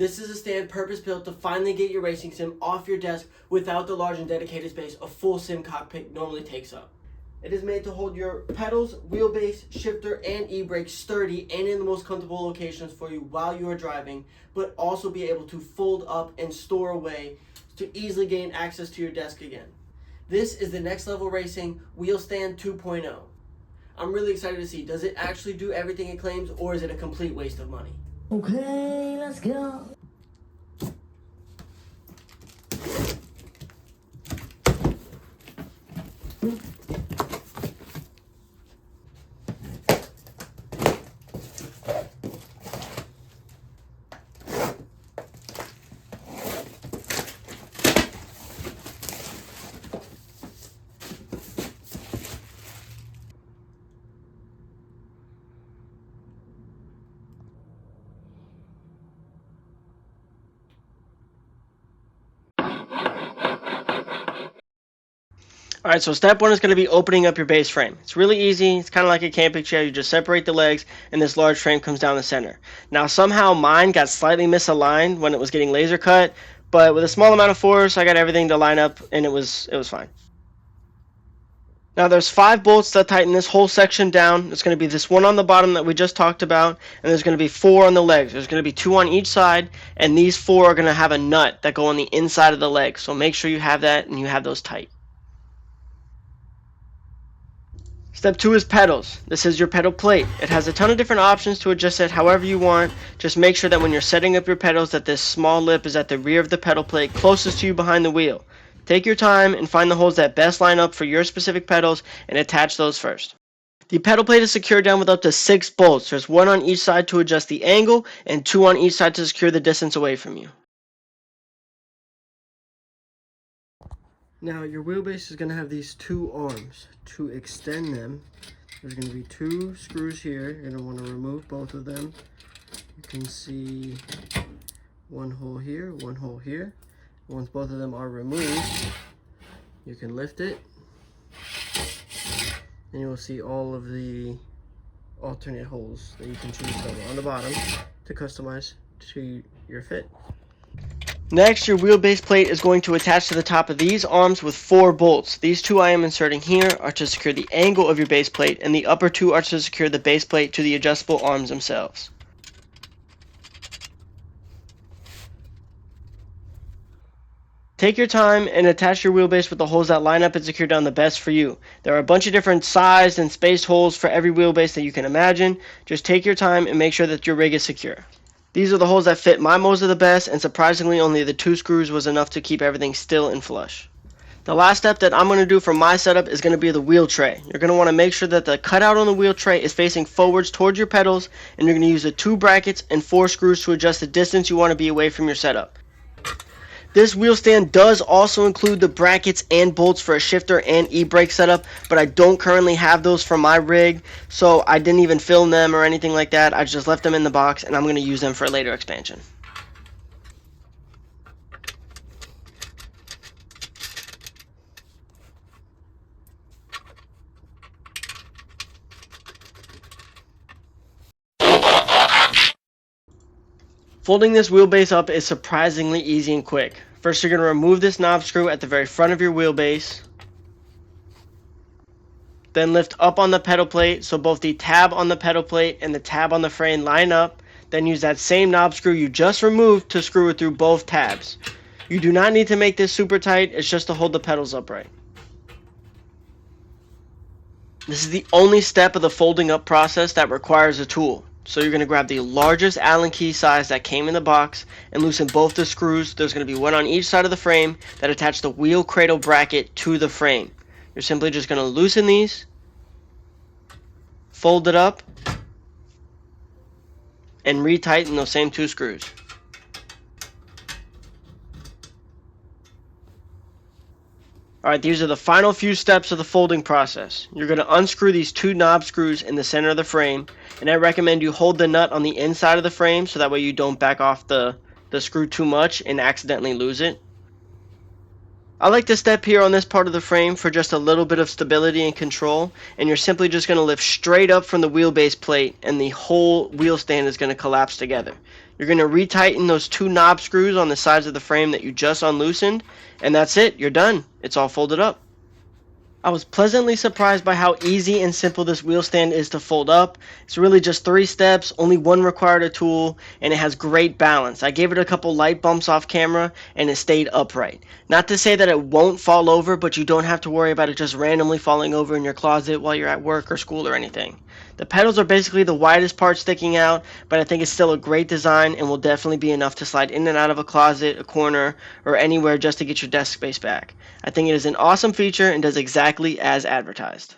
This is a stand purpose-built to finally get your racing sim off your desk without the large and dedicated space a full sim cockpit normally takes up. It is made to hold your pedals, wheelbase, shifter, and e-brake sturdy and in the most comfortable locations for you while you are driving, but also be able to fold up and store away to easily gain access to your desk again. This is the Next Level Racing Wheel Stand 2.0. I'm really excited to see, does it actually do everything it claims, or is it a complete waste of money? Okay, let's go. Alright, so step one is going to be opening up your base frame. It's really easy. It's kind of like a camping chair. You just separate the legs and this large frame comes down the center. Now somehow mine got slightly misaligned when it was getting laser cut, but with a small amount of force I got everything to line up and it was fine. Now there's 5 bolts that tighten this whole section down. There's going to be this one on the bottom that we just talked about, and there's going to be 4 on the legs. There's going to be 2 on each side, and these 4 are going to have a nut that go on the inside of the leg. So make sure you have that and you have those tight. Step 2 is pedals. This is your pedal plate. It has a ton of different options to adjust it however you want. Just make sure that when you're setting up your pedals that this small lip is at the rear of the pedal plate closest to you behind the wheel. Take your time and find the holes that best line up for your specific pedals and attach those first. The pedal plate is secured down with up to 6 bolts. There's 1 on each side to adjust the angle and 2 on each side to secure the distance away from you. Now your wheelbase is going to have these 2 arms. To extend them, there's going to be 2 screws here. You're going to want to remove both of them. You can see 1 hole here, 1 hole here. Once both of them are removed, you can lift it and you will see all of the alternate holes that you can choose from on the bottom to customize to your fit. Next, your wheelbase plate is going to attach to the top of these arms with 4 bolts. These 2 I am inserting here are to secure the angle of your base plate, and the upper 2 are to secure the base plate to the adjustable arms themselves. Take your time and attach your wheelbase with the holes that line up and secure down the best for you. There are a bunch of different sized and spaced holes for every wheelbase that you can imagine. Just take your time and make sure that your rig is secure. These are the holes that fit my Moza the best, and surprisingly only the 2 screws was enough to keep everything still and flush. The last step that I'm going to do for my setup is going to be the wheel tray. You're going to want to make sure that the cutout on the wheel tray is facing forwards towards your pedals, and you're going to use the 2 brackets and 4 screws to adjust the distance you want to be away from your setup. This wheel stand does also include the brackets and bolts for a shifter and e-brake setup, but I don't currently have those for my rig, so I didn't even film them or anything like that. I just left them in the box and I'm going to use them for a later expansion. Folding this wheelbase up is surprisingly easy and quick. First, you're going to remove this knob screw at the very front of your wheelbase. Then lift up on the pedal plate so both the tab on the pedal plate and the tab on the frame line up. Then use that same knob screw you just removed to screw it through both tabs. You do not need to make this super tight, it's just to hold the pedals upright. This is the only step of the folding up process that requires a tool. So you're going to grab the largest Allen key size that came in the box and loosen both the screws. There's going to be 1 on each side of the frame that attach the wheel cradle bracket to the frame. You're simply just going to loosen these, fold it up, and retighten those same 2 screws. Alright, these are the final few steps of the folding process. You're going to unscrew these 2 knob screws in the center of the frame, and I recommend you hold the nut on the inside of the frame so that way you don't back off the screw too much and accidentally lose it. I like to step here on this part of the frame for just a little bit of stability and control, and you're simply just going to lift straight up from the wheelbase plate and the whole wheel stand is going to collapse together. You're going to retighten those 2 knob screws on the sides of the frame that you just unloosened, and that's it. You're done. It's all folded up. I was pleasantly surprised by how easy and simple this wheel stand is to fold up. It's really just 3 steps, only one required a tool, and it has great balance. I gave it a couple light bumps off camera, and it stayed upright. Not to say that it won't fall over, but you don't have to worry about it just randomly falling over in your closet while you're at work or school or anything. The pedals are basically the widest part sticking out, but I think it's still a great design and will definitely be enough to slide in and out of a closet, a corner, or anywhere just to get your desk space back. I think it is an awesome feature and does exactly as advertised.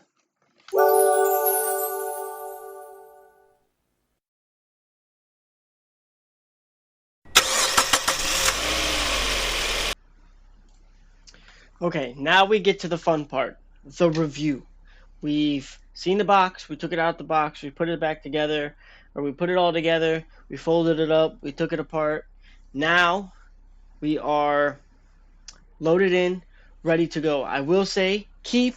Okay, now we get to the fun part, the review. We've seen the box, we took it out the box, we put it back together, or we put it all together, we folded it up, we took it apart. Now we are loaded in, ready to go. I will say, keep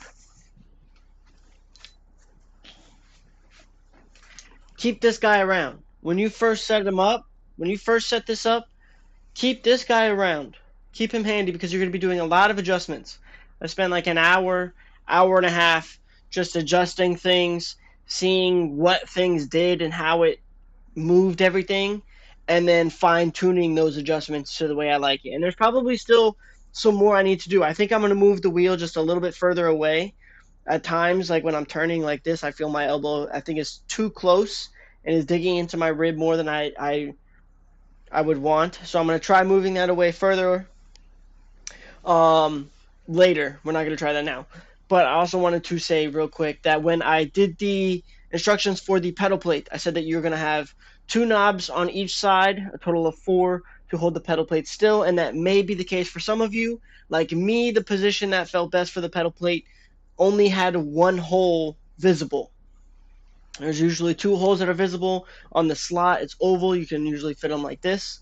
this guy around. When you first set this up, keep this guy around. Keep him handy because you're going to be doing a lot of adjustments. I spent like an hour and a half just adjusting things, seeing what things did and how it moved everything, and then fine-tuning those adjustments to the way I like it. And there's probably still some more I need to do. I think I'm going to move the wheel just a little bit further away. At times, like when I'm turning like this, I feel my elbow, I think it's too close and is digging into my rib more than I would want. So I'm going to try moving that away further later. We're not going to try that now. But I also wanted to say real quick that when I did the instructions for the pedal plate, I said that you're going to have 2 knobs on each side, a total of 4 to hold the pedal plate still, and that may be the case for some of you. Like me, the position that felt best for the pedal plate only had 1 hole visible. There's usually 2 holes that are visible on the slot. It's oval. You can usually fit them like this,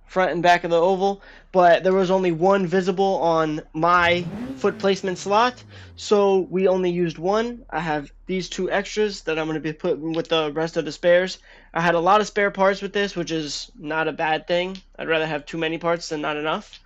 front and back of the oval. But there was only 1 visible on my foot placement slot, so we only used 1. I have these 2 extras that I'm going to be putting with the rest of the spares. I had a lot of spare parts with this, which is not a bad thing. I'd rather have too many parts than not enough.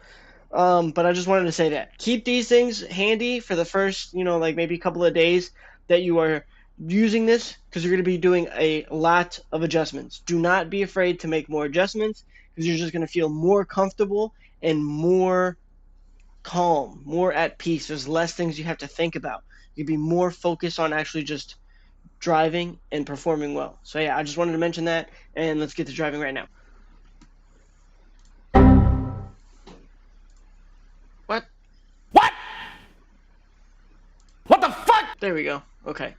But I just wanted to say that. Keep these things handy for the first, like maybe a couple of days that you are using this, because you're going to be doing a lot of adjustments. Do not be afraid to make more adjustments, because you're just going to feel more comfortable and more calm, more at peace. There's less things you have to think about. You'll be more focused on actually just driving and performing well. So yeah, I just wanted to mention that, and let's get to driving right now. What? What the fuck? There we go. Okay.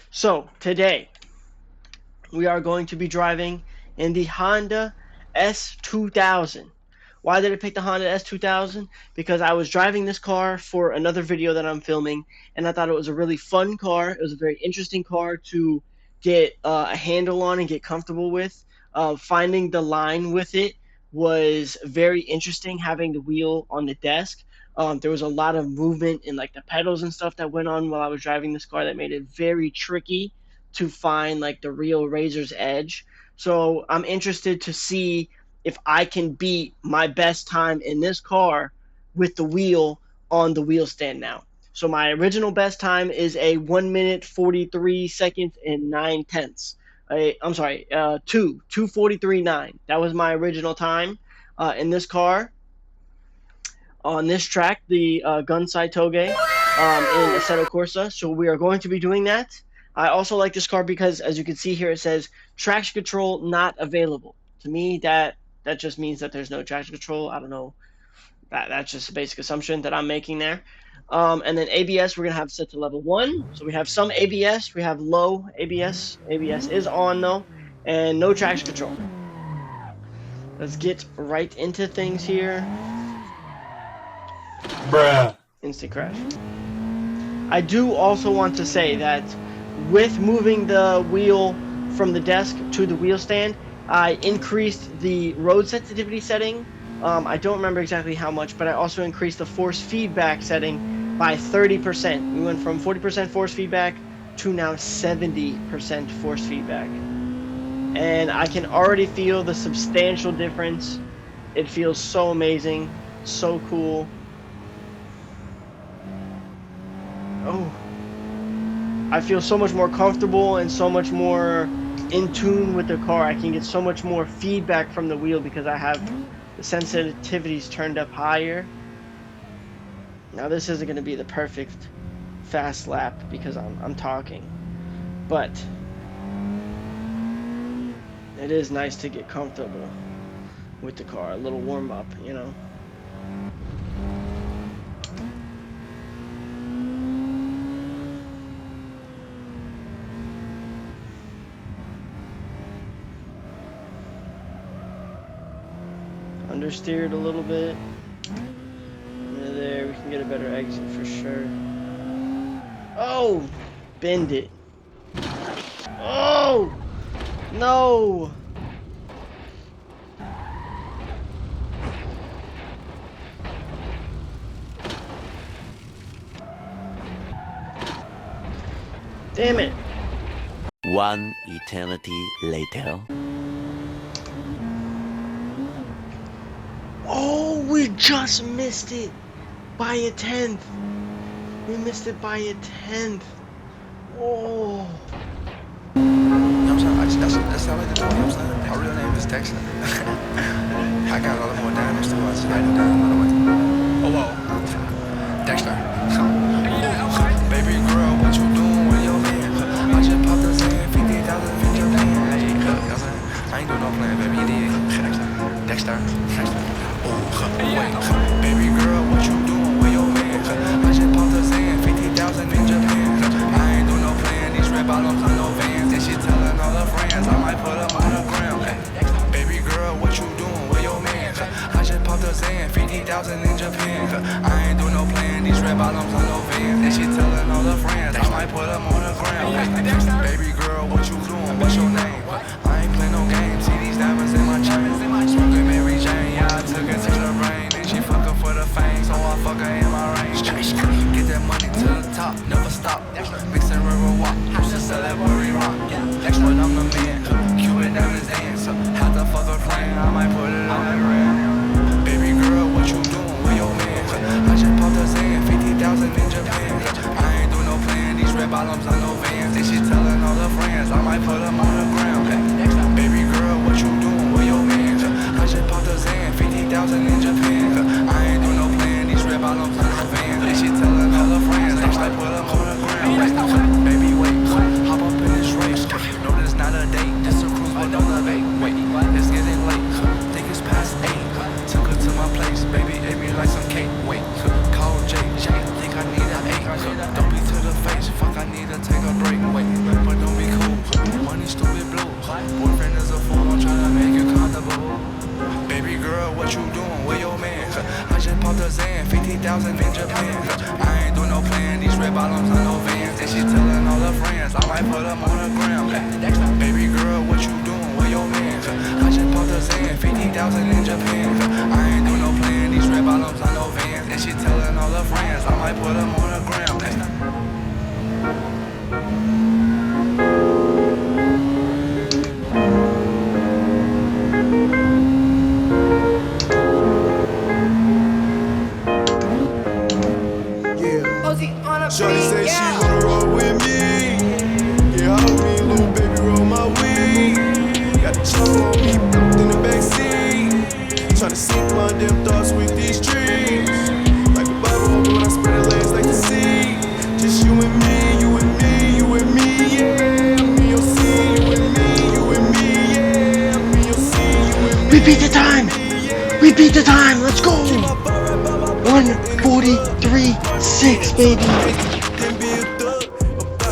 So, today, we are going to be driving in the Honda S2000. Why did I pick the Honda S2000? Because I was driving this car for another video that I'm filming, and I thought it was a really fun car. It was a very interesting car to get a handle on and get comfortable with. Finding the line with it was very interesting, having the wheel on the desk. There was a lot of movement in like the pedals and stuff that went on while I was driving this car that made it very tricky to find like the real razor's edge. So I'm interested to see if I can beat my best time in this car with the wheel on the wheel stand now. So my original best time is a 1 minute 43 seconds and 9 tenths. I'm sorry, 2:43.9. That was my original time in this car. On this track, the GUNSAI TOUGE in Assetto Corsa. So we are going to be doing that. I also like this car because, as you can see here, it says traction control not available. To me, that just means that there's no traction control. I don't know. That's just a basic assumption that I'm making there. And then ABS, we're going to have set to level 1. So we have some ABS. We have low ABS. ABS is on, though. And no traction control. Let's get right into things here. Bruh. Instant crash. I do also want to say that with moving the wheel from the desk to the wheel stand, I increased the road sensitivity setting. I don't remember exactly how much, but I also increased the force feedback setting by 30%. We went from 40% force feedback to now 70% force feedback. and I can already feel the substantial difference. It feels so amazing, so cool. Oh, I feel so much more comfortable and so much more in tune with the car. I can get so much more feedback from the wheel because I have the sensitivities turned up higher. Now this isn't going to be the perfect fast lap because I'm talking, but it is nice to get comfortable with the car, a little warm up, you know. Understeered a little bit. There, we can get a better exit for sure. Oh, bend it. Oh, no. Damn it. One eternity later. Oh, we just missed it by a 10th. We missed it by a 10th. Oh. You know what I'm saying? That's how I like to do it, you know what I'm saying? My real name is Dexter. I got a lot more damage too. I just write it down another way. Oh, whoa. Dexter. Baby girl, what you doing with your man? I just popped a Zan, 50,000 in your hand. Hey, you know what I'm saying? I ain't doing no plan, baby, you did. Dexter. Oh, wait. Baby girl, what you doing with your man? I just popped a Zan, 50,000 in Japan. I ain't doing no plan, these red bottoms on no Vans. And she telling all her friends, I might put them on the ground. Hey, baby girl, what you doing with your man? I just popped a Zan, 50,000 in Japan. I ain't doing no plan, these red bottoms on no Vans. And she telling all her friends, I might put them on the ground. Hey, baby girl, what you doing? What's your name? I ain't playing no games, see these diamonds in my chain. Smoking Mary Jane, yeah, I took it to the rain. And she fucking for the fame, so I fuck her in my range. Get that money to the top, never stop. Mixing river walk, used to sell that worry rock. But I'm the man, Cuban diamonds dance. Had to fuck her flame, I might put it on the gram. Baby girl, what you doing with your man? I just popped a Zan, 50,000 in Japan. I ain't doing no plan, these red bottoms on no Vans. And she telling all her friends, I might put them on the ground. Baby girl, what you doing with your man? I just popped a Zan, 50,000 in Japan. I ain't doing no plan, these red bottoms on no Vans. And she telling all her friends, I might put them on the ground. Baby, wait, hop up in this race. No, this not a date, this a cruise but don't elevate. Wait, it's getting late, think it's past 8. Took her to my place, baby, ate me like some cake. Wait, call Jay, think I need an 8. Don't be to the face, fuck, I need to take a break. Wait, but don't be cool, money stupid blue. Boyfriend is a fool, I'm trying to make you comfortable. Baby girl, what you doing with your man? I just popped a Zan, 50,000 in Japan. I ain't doing no plan, these red bottoms on no Vans. And she telling all her friends, I might put them on the ground. Baby girl, what you doing with your man? I just popped a Zan, 50,000 in Japan. I ain't doing no plan, these red bottoms on no Vans. And she telling all her friends, I might put them on the ground. Shorty say she wanna roll with me. Yeah, hold me, little baby, roll my weed. Got the chopper on me, in the backseat. Tryna sink my damn thoughts with these trees. Like a Bible, but I spread the legs like the sea. Just you and me, you and me, you and me, yeah. I'm in your sea, you and me, you and me, yeah. I'm in your sea, you and me. We beat the time. We beat the time. Let's go. 1:43.6, baby.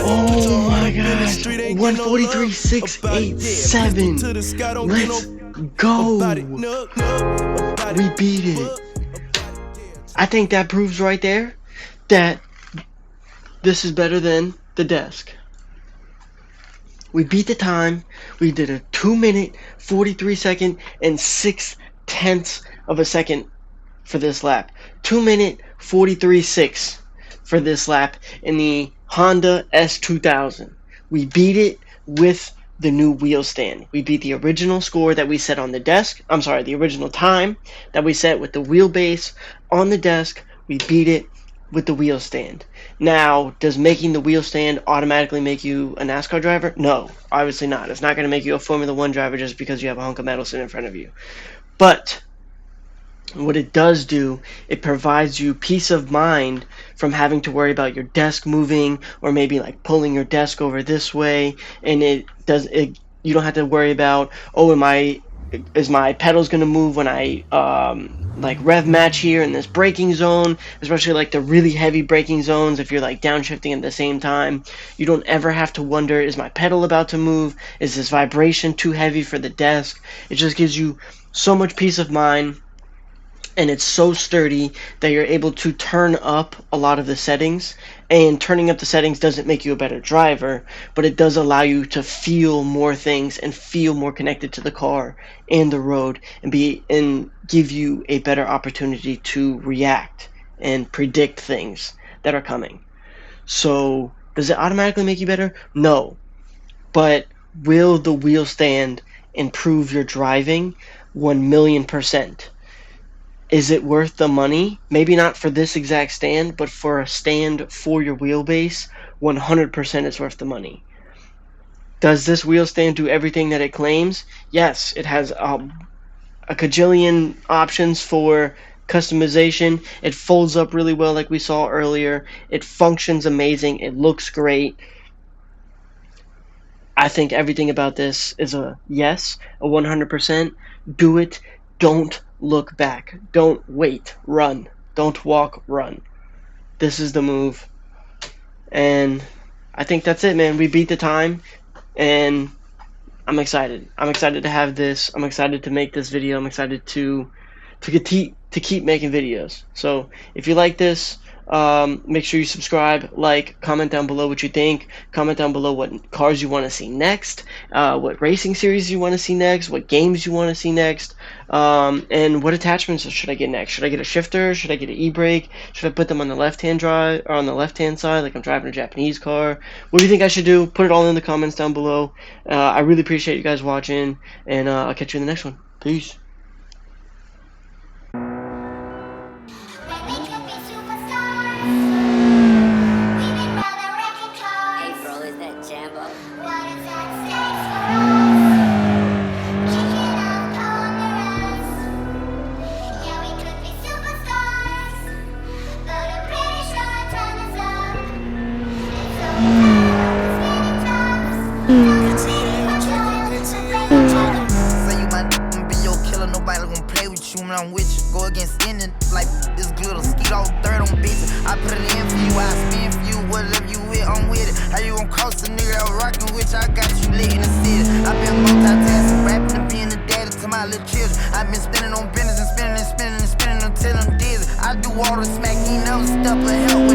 Oh my gosh. 1:43.687. Let's go. We beat it. I think that proves right there that this is better than the desk. We beat the time. We did a 2-minute, 43-second, and 6/10 of a second for this lap. 2-minute, 43.6 for this lap in the Honda S2000. We beat it with the new wheel stand. We beat the original score that we set on the desk. I'm sorry, the original time that we set with the wheelbase on the desk. We beat it with the wheel stand. Now, does making the wheel stand automatically make you a NASCAR driver? No, obviously not. It's not going to make you a Formula One driver just because you have a hunk of metal sitting in front of you. But what it does do, it provides you peace of mind from having to worry about your desk moving or maybe like pulling your desk over this way, and you don't have to worry about, oh, is my pedals going to move when I like rev match here in this braking zone, especially like the really heavy braking zones. If you're like downshifting at the same time, you don't ever have to wonder, is my pedal about to move, is this vibration too heavy for the desk? It just gives you so much peace of mind, and it's so sturdy that you're able to turn up a lot of the settings. And turning up the settings doesn't make you a better driver, but it does allow you to feel more things and feel more connected to the car and the road, and give you a better opportunity to react and predict things that are coming. So does it automatically make you better? No. But will the wheel stand improve your driving? 1,000,000%. Is it worth the money? Maybe not for this exact stand, but for a stand for your wheelbase, 100% it's worth the money. Does this wheel stand do everything that it claims? Yes, it has a cajillion options for customization. It folds up really well like we saw earlier. It functions amazing. It looks great. I think everything about this is a yes, a 100%. Do it. Don't look back. Don't wait. Run. Don't walk. Run. This is the move. And I think that's it, man. We beat the time, and I'm excited. I'm excited to have this. I'm excited to make this video. I'm excited to keep making videos. So if you like this, make sure you subscribe, like, comment down below what you think. Comment down below what cars you want to see next, what racing series you want to see next, what games you want to see next, and what attachments should I get next. Should I get a shifter? Should I get an e-brake? Should I put them on the left-hand drive or on the left-hand side like I'm driving a Japanese car? What do you think I should do? Put it all in the comments down below. I really appreciate you guys watching, and I'll catch you in the next one. Peace. I'm with you, go against any like this glitter, skeet all third on bitches. I put it in for you, I spin for you, whatever you with, I'm with it. How you gon' cross a nigga out rockin' with you? I got you lit in the city. I been multitasking, rapping and being the daddy to my little children. I been spinning on business and spinning and spinning and spinning until I'm dizzy. I do all the smack, you never step or help with